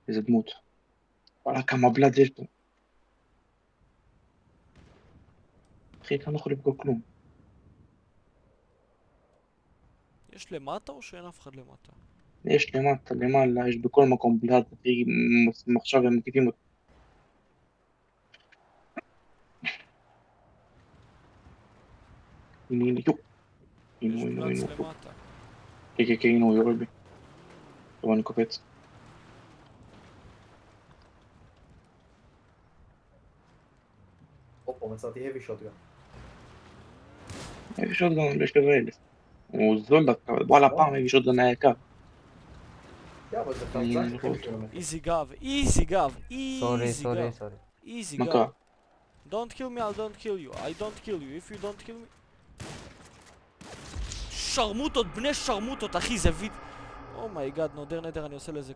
איזה דמות. וואלה, כמה בלאד יש פה. אחי, כאן לא יכול לפגוע כלום. יש למטה או שאין אף אחד למטה? יש למטה, למעלה, יש בכל מקום בלאד, אחי, עכשיו הם מקיפים אותי. הנה, הנה, יו. יש הנה, הנה, פלאץ הנה, פה. למטה. כן, כן, כן, הנה, הוא יורד בי. טוב, אני קופץ. הופה, מצאתי heavy shotgun. יש עוד גם, יש לזה 1,000. הוא זול דווקא, וואלה, הפעם יש עוד גם היה יקר. יא, אבל זה הנה, חזק הנה, אחי לראות. בשבילנו. איזי גב, איזי גב, Sorry, איזי sorry, גב, sorry. איזי מה גב. קרה? Don't kill me, I don't kill you. I don't kill you. If you don't kill me... שרמוטות, בני שרמוטות, אחי, זה ויד... אומייגאד, נודר נדר, אני עושה לזה